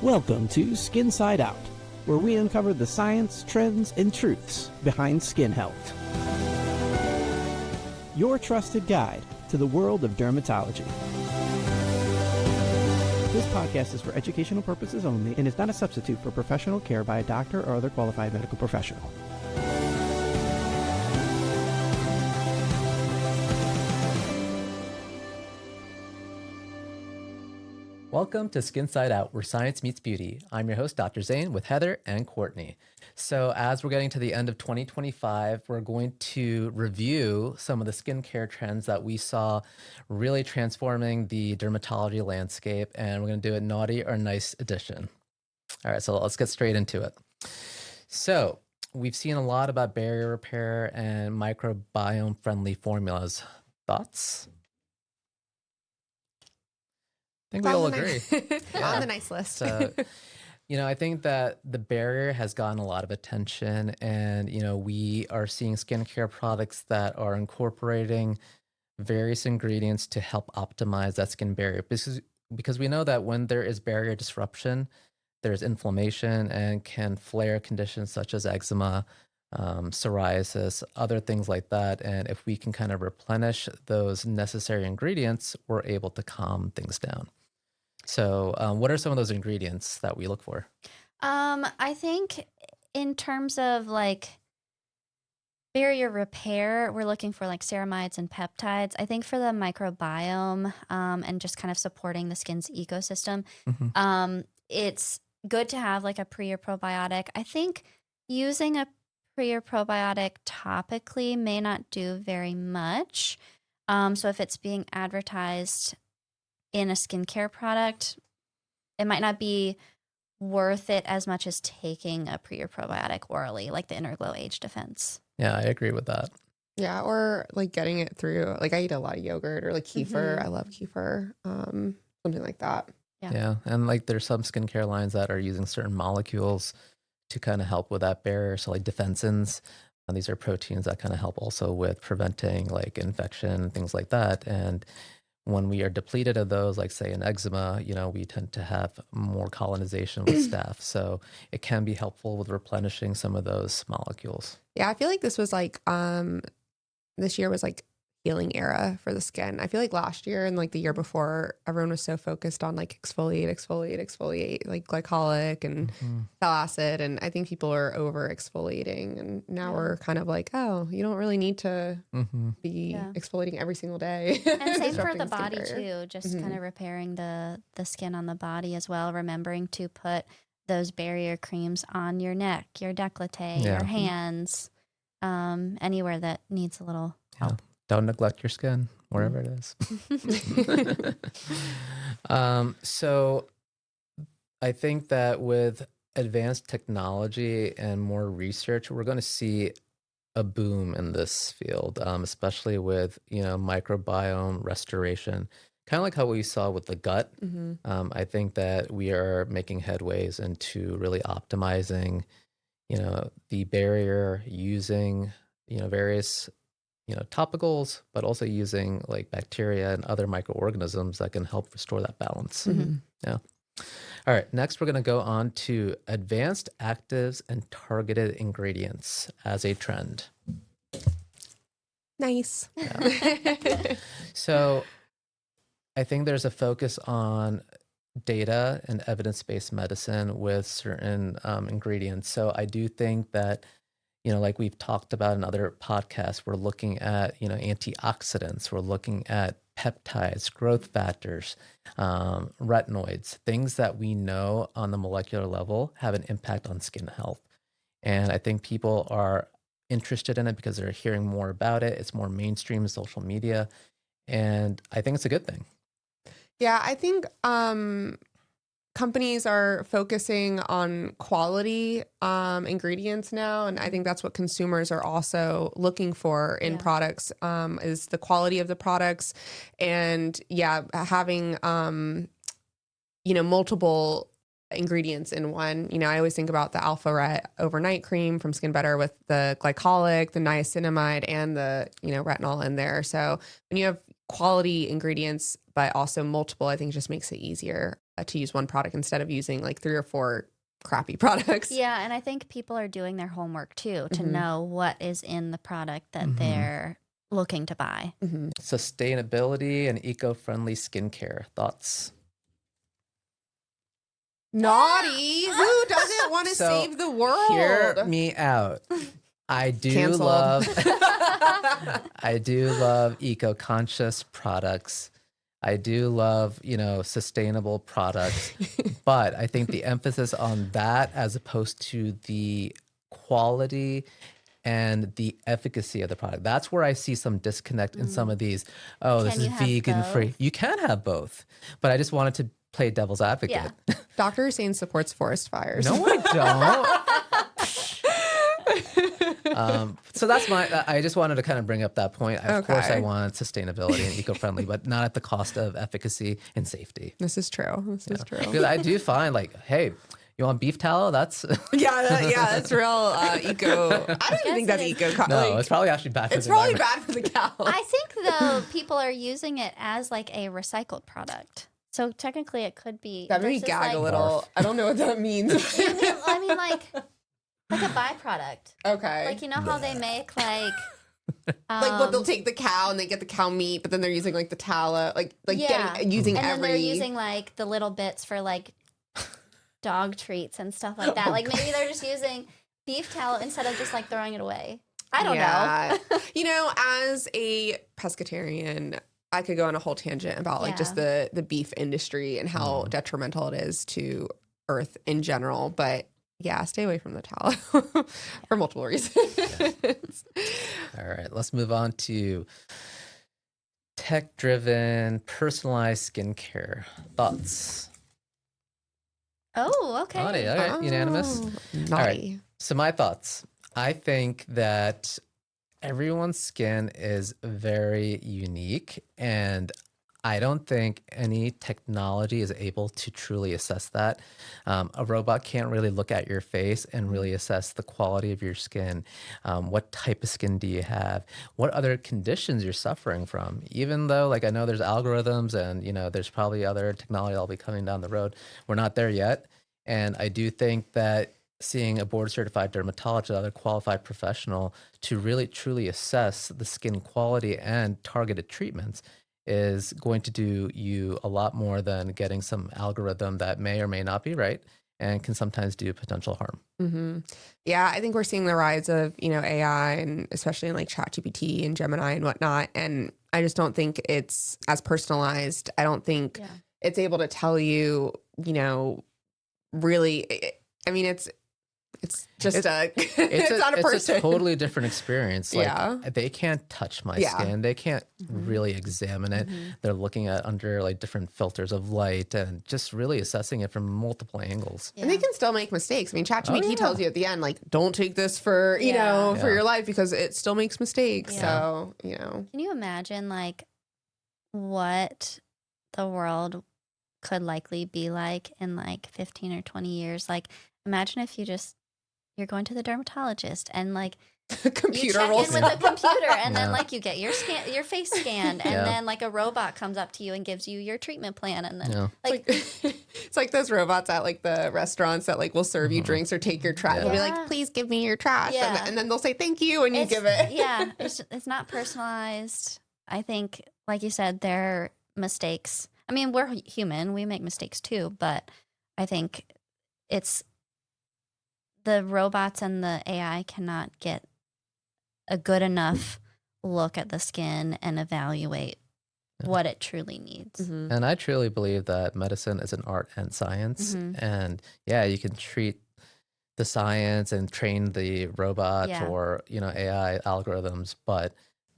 Welcome to Skinside Out, where we uncover the science, trends, and truths behind skin health. Your trusted guide to the world of dermatology. This podcast is for educational purposes only and is not a substitute for professional care by a doctor or other qualified medical professional. Welcome to Skinside Out, where science meets beauty. I'm your host, Dr. Zain, with Heather and Courtney. So as we're getting to the end of 2025, we're going to review some of the skincare trends that we saw really transforming the dermatology landscape, and we're going to do a naughty or nice edition. All right, so let's get straight into it. So we've seen a lot about barrier repair and microbiome-friendly formulas. Thoughts? I think we all agree. On the nice list. So, I think that the barrier has gotten a lot of attention, and, we are seeing skincare products that are incorporating various ingredients to help optimize that skin barrier. Because we know that when there is barrier disruption, there's inflammation and can flare conditions such as eczema, psoriasis, other things like that. And if we can kind of replenish those necessary ingredients, we're able to calm things down. So what are some of those ingredients that we look for? I think in terms of barrier repair, we're looking for ceramides and peptides. I think for the microbiome and just kind of supporting the skin's ecosystem, it's good to have a pre or probiotic. I think using a pre or probiotic topically may not do very much. So if it's being advertised in a skincare product, it might not be worth it as much as taking a pre or probiotic orally, like the Inner Glow Age Defense. Yeah, I agree with that. Yeah, or getting it through, I eat a lot of yogurt or kefir. I love kefir, something like that. Yeah, and there's some skincare lines that are using certain molecules to kind of help with that barrier. So defensins, and these are proteins that kind of help also with preventing infection, things like that. And when we are depleted of those, say in eczema, we tend to have more colonization with staph. So it can be helpful with replenishing some of those molecules. Yeah, I feel like this was this year was healing era for the skin. I feel last year and the year before, everyone was so focused on exfoliate, glycolic and sal acid. And I think people are over exfoliating. And now we're kind of oh, you don't really need to be exfoliating every single day. And same for the body too, just kind of repairing the skin on the body as well. Remembering to put those barrier creams on your neck, your décolleté, your hands, anywhere that needs a little help. Don't neglect your skin, wherever it is. So I think that with advanced technology and more research, we're going to see a boom in this field, especially with, microbiome restoration. Kind of like how we saw with the gut. I think that we are making headways into really optimizing, the barrier using, various topicals, but also using bacteria and other microorganisms that can help restore that balance. Yeah. All right. Next, we're going to go on to advanced actives and targeted ingredients as a trend. Nice. Yeah. So I think there's a focus on data and evidence-based medicine with certain ingredients. So I do think that like we've talked about in other podcasts, we're looking at, antioxidants, we're looking at peptides, growth factors, retinoids, things that we know on the molecular level have an impact on skin health. And I think people are interested in it because they're hearing more about it. It's more mainstream in social media. And I think it's a good thing. Yeah, I think companies are focusing on quality ingredients now, and I think that's what consumers are also looking for in products, is the quality of the products, and having multiple ingredients in one. I always think about the Alpha Ret overnight cream from Skin Better with the glycolic, the niacinamide, and the retinol in there. So when you have quality ingredients, but also multiple, I think just makes it easier to use one product instead of using like 3 or 4 crappy products. Yeah, and I think people are doing their homework too to know what is in the product that they're looking to buy. Sustainability and eco-friendly skincare. Thoughts? Naughty. Who doesn't want to So, save the world? Hear me out. I do Canceled. love I do love eco-conscious products. I do love, sustainable products, but I think the emphasis on that as opposed to the quality and the efficacy of the product. That's where I see some disconnect in some of these. Oh, this Can is you have vegan free. both? You can have both, but I just wanted to play devil's advocate. Yeah. Dr. Zain supports forest fires. No, I don't. So that's I just wanted to kind of bring up that point. Of course, I Okay. want sustainability and eco-friendly, but not at the cost of efficacy and safety. This is true. This is true. Because I do find like, hey, you want beef tallow? That's That's real eco. I don't even think that's it is. eco. no, it's probably actually bad for it's the probably environment. bad for the cows. I think though people are using it as like a recycled product. So technically it could be That made me versus, gag like, a little. I don't know what that means. I mean like a byproduct. Okay. Like, you know how they make like like what they'll take the cow and they get the cow meat, but then they're using like the tallow, like yeah. using and every. then they're using like the little bits for like dog treats and stuff like that. Like maybe they're just using beef tallow instead of just like throwing it away. I don't know. You know, as a pescatarian, I could go on a whole tangent about like just Yeah. the beef industry and how detrimental it is to Earth in general. But yeah, stay away from the tallow for multiple reasons. All right, let's move on to tech-driven, personalized skincare. Thoughts? Oh, okay. Naughty, all right, unanimous. Naughty. All right. So my thoughts. I think that everyone's skin is very unique, and I don't think any technology is able to truly assess that. A robot can't really look at your face and really assess the quality of your skin. What type of skin do you have? What other conditions you're suffering from? Even though, like, I know there's algorithms and, there's probably other technology that'll be coming down the road. We're not there yet. And I do think that seeing a board certified dermatologist, other qualified professional to really truly assess the skin quality and targeted treatments is going to do you a lot more than getting some algorithm that may or may not be right and can sometimes do potential harm. Mm-hmm. Yeah, I think we're seeing the rise of, AI and especially in like ChatGPT and Gemini and whatnot. And I just don't think it's as personalized. I don't think it's able to tell you, really, I mean, it's just it's not a person. It's a totally different experience. Like they can't touch my Yeah. skin. They can't really examine it. They're looking at under like different filters of light and just really assessing it from multiple angles. And they can still make mistakes. I mean, ChatGPT tells you at the end, like, don't take this for, for Yeah. your life because it still makes mistakes. Yeah. So, Can you imagine like what the world could likely be like in like 15 or 20 years? Like imagine if you're going to the dermatologist and like you computer check rolls in with the computer and then Yeah. like you get your face scanned and Yeah. then like a robot comes up to you and gives you your treatment plan and then Yeah. like it's like those robots at like the restaurants that like will serve you drinks or take your trash. Yeah. They'll be Yeah. like, please give me your trash. Yeah. And then they'll say thank you and you it's- give it. yeah, it's not personalized. I think, like you said, there are mistakes. I mean, we're human. We make mistakes too, but I think it's the robots and the AI cannot get a good enough look at the skin and evaluate what it truly needs. Mhm. And I truly believe that medicine is an art and science. And yeah, you can treat the science and train the robot Yeah. or, AI algorithms, but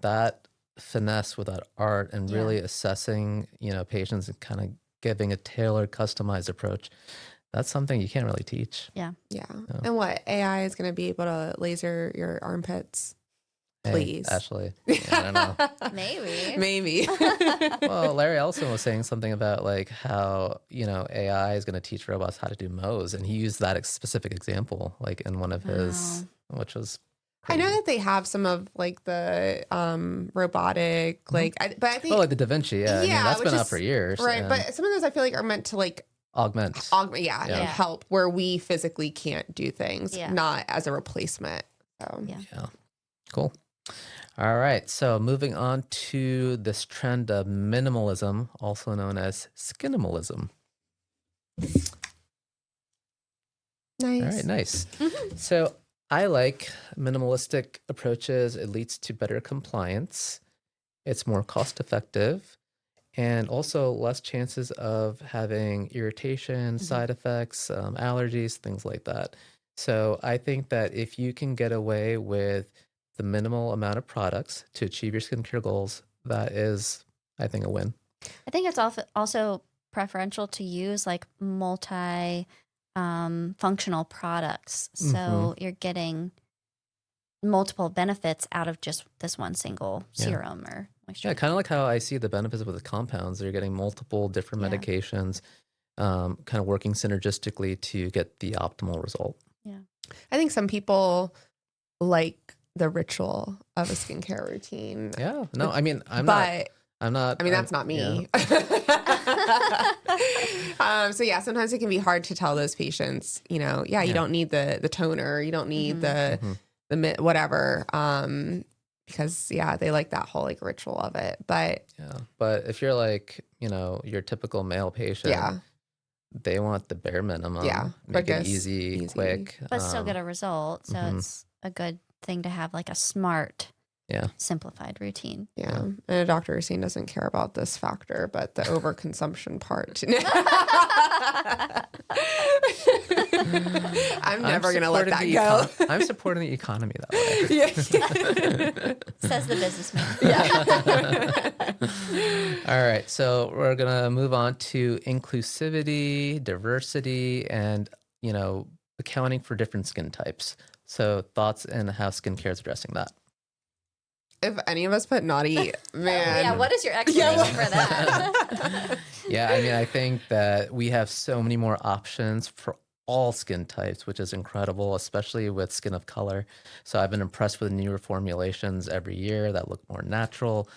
that finesse with that art and really assessing, patients and kind of giving a tailored, customized approach, that's something you can't really teach. Yeah. And what? AI is going to be able to laser your armpits? Hey, Please. Ashley. I don't know. Maybe. Maybe. Well, Larry Ellison was saying something about like how, AI is going to teach robots how to do Mo's. And he used that specific example, like in one of his, which was I know that they have some of like the robotic, like, but I think like the Da Vinci, yeah. I mean, that's been out for years. Right, but some of those I feel like are meant to like augment, and help where we physically can't do things, not as a replacement. So. Yeah. Cool. All right. So moving on to this trend of minimalism, also known as skinimalism. Nice. All right. Nice. So I like minimalistic approaches. It leads to better compliance. It's more cost effective and also less chances of having irritation, side effects, allergies, things like that. So I think that if you can get away with the minimal amount of products to achieve your skincare goals, that is, I think, a win. I think it's also preferential to use like functional products. So you're getting multiple benefits out of just this one single serum or moisturizer. Yeah, kind of like how I see the benefits with the compounds. You're getting multiple different medications, kind of working synergistically to get the optimal result. Yeah. I think some people like the ritual of a skincare routine. Yeah. No, I mean, I'm not. I mean, that's not me. So yeah, sometimes it can be hard to tell those patients, you don't need the toner, you don't need the whatever, because they like that whole like ritual of it. But if you're like, your typical male patient, they want the bare minimum. Yeah, make it easy, quick, but still get a result. So it's a good thing to have like a smart, simplified routine. Yeah. And a doctor Zain doesn't care about this factor, but the overconsumption part. I'm never going to let that go. I'm supporting the economy that way. Says the businessman. All right. So we're going to move on to inclusivity, diversity, and, accounting for different skin types. So thoughts and how skincare is addressing that. If any of us put naughty, man. What is your explanation for that? I mean, I think that we have so many more options for all skin types, which is incredible, especially with skin of color. So I've been impressed with newer formulations every year that look more natural,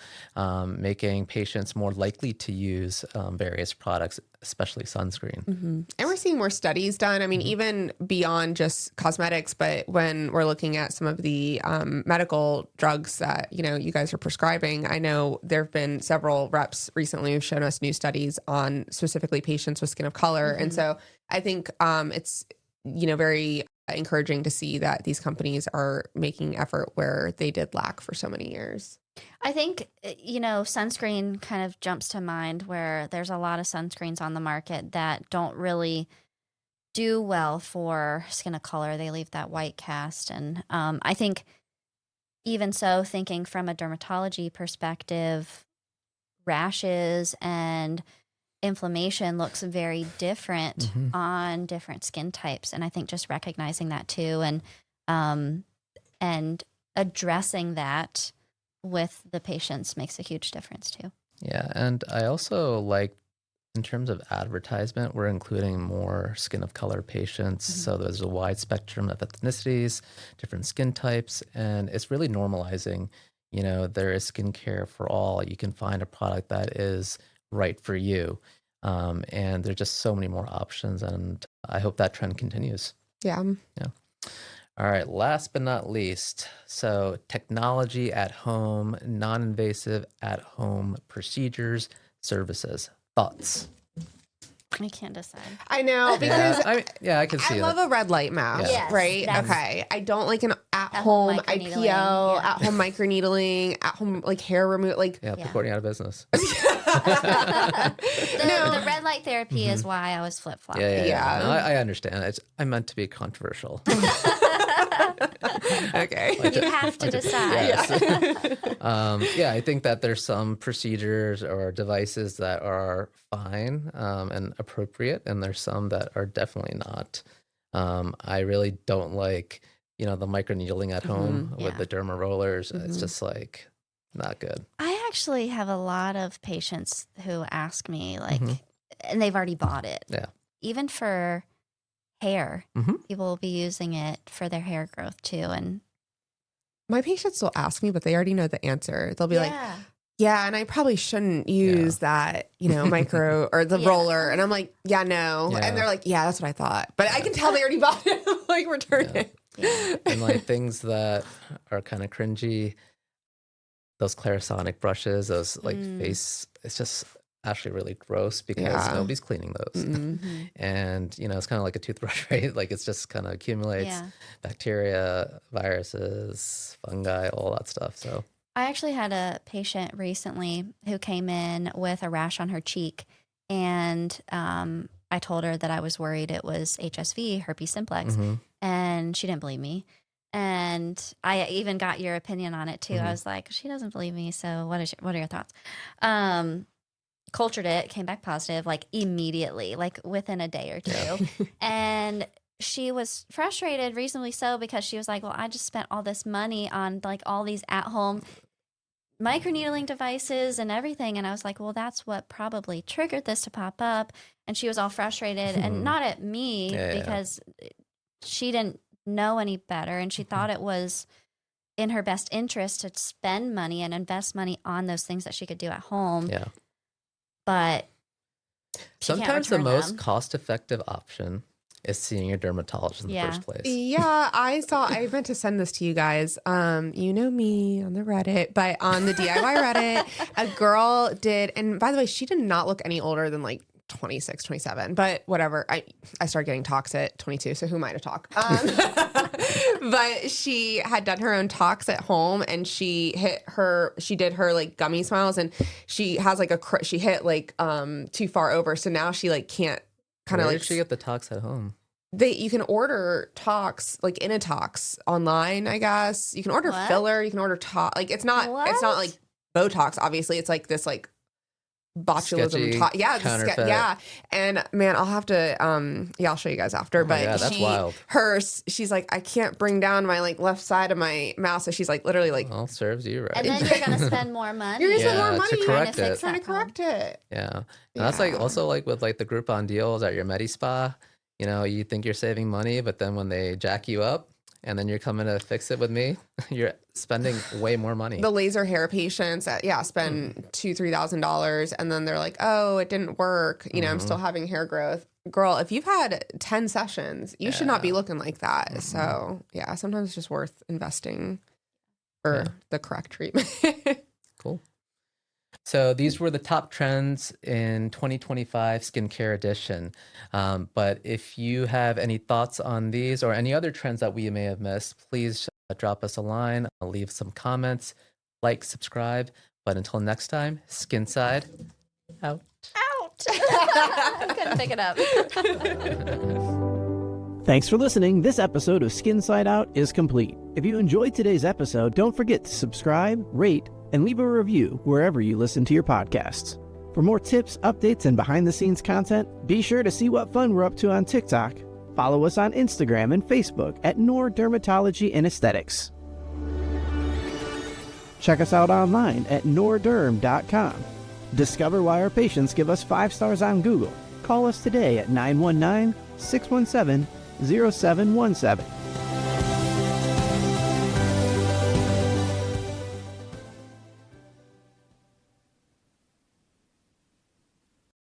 making patients more likely to use various products, especially sunscreen. And we're seeing more studies done. I mean, even beyond just cosmetics, but when we're looking at some of the medical drugs that, you guys are prescribing, I know there have been several reps recently who've shown us new studies on specifically patients with skin of color. And so I think it's, very encouraging to see that these companies are making effort where they did lack for so many years. I think, sunscreen kind of jumps to mind where there's a lot of sunscreens on the market that don't really do well for skin of color. They leave that white cast. And I think even so, thinking from a dermatology perspective, rashes and inflammation looks very different on different skin types. And I think just recognizing that too and addressing that with the patients makes a huge difference too. Yeah. And I also like, in terms of advertisement, we're including more skin of color patients. So there's a wide spectrum of ethnicities, different skin types, and it's really normalizing, there is skincare for all. You can find a product that is right for you. And there's just so many more options, and I hope that trend continues. Yeah. All right. Last but not least, so technology at home, non-invasive at home procedures, services. Thoughts? I can't decide. I know, because I can see I love a red light mask, right? Okay. I don't like an at-home IPO, at-home microneedling, at-home like hair removal. Like, put Courtney out of business. The red light therapy is why I was flip-flopping. Yeah. No, I understand. I meant to be controversial. Okay. You have to decide. I think that there's some procedures or devices that are fine and appropriate, and there's some that are definitely not. I really don't like, the microneedling at home with the derma rollers. It's just like not good. I actually have a lot of patients who ask me and they've already bought it. Yeah. Even for hair, people will be using it for their hair growth too. And my patients will ask me, but they already know the answer. They'll be like, Yeah. yeah, and I probably shouldn't use that, micro or the roller. And I'm like, yeah, no. Yeah. And they're like, yeah, that's what I thought. But I can tell they already bought it. I'm like, return it. Yeah. And like things that are kind of cringy, those Clarisonic brushes, those like face, it's just actually really gross because nobody's cleaning those. Mm-hmm. And, it's kind of like a toothbrush, right? Like it's just kind of accumulates bacteria, viruses, fungi, all that stuff. So I actually had a patient recently who came in with a rash on her cheek, and I told her that I was worried it was HSV, herpes simplex, and she didn't believe me. And I even got your opinion on it too. I was like, she doesn't believe me, so what are your thoughts? Cultured it, came back positive, like immediately, like within a day or two. And she was frustrated, reasonably so, because she was like, well, I just spent all this money on like all these at-home microneedling devices and everything. And I was like, well, that's what probably triggered this to pop up. And she was all frustrated and not at me because she didn't know any better. And she thought it was in her best interest to spend money and invest money on those things that she could do at home. yeah. But Sometimes the most cost-effective option is seeing your dermatologist in the first place. Yeah, I meant to send this to you guys. You know me on the Reddit, but on the DIY Reddit, a girl did, and by the way, she did not look any older than like 26, 27, but whatever. I started getting tox at 22, so who am I to talk? But she had done her own tox at home, and she did her like gummy smiles, and she has like she hit like too far over, so now she like can't kind of Where like. did she get the tox at home? You can order tox like in a tox online, I guess. You can order filler, you can order tox. Like it's not like Botox, obviously. It's like this like botulism tox. Yeah, yeah. And man, I'll have to I'll show you guys after. But yeah, that's wild. She's like, I can't bring down my like left side of my mouth. So she's like literally like, well, serves you right. And then you're gonna spend more money. You're gonna spend more money to correct it. trying to correct it. Yeah. And that's like also like with like the Groupon deals at your Medi Spa. You think you're saving money, but then when they jack you up and then you're coming to fix it with me, you're spending way more money. The laser hair patients spend $2,000-$3,000, and then they're like, oh, it didn't work. I'm still having hair growth. Girl, if you've had 10 sessions, you should not be looking like that. So yeah, sometimes it's just worth investing for the correct treatment. Cool. So these were the top trends in 2025 skincare edition. But if you have any thoughts on these or any other trends that we may have missed, please drop us a line, leave some comments, like, subscribe. But until next time, Skinside out. I couldn't pick it up. Thanks for listening. This episode of Skinside Out is complete. If you enjoyed today's episode, don't forget to subscribe, rate, and leave a review wherever you listen to your podcasts. For more tips, updates, and behind-the-scenes content, be sure to see what fun we're up to on TikTok. Follow us on Instagram and Facebook at Nor Dermatology and Aesthetics. Check us out online at norderm.com. Discover why our patients give us 5 stars on Google. Call us today at 919-617-0717.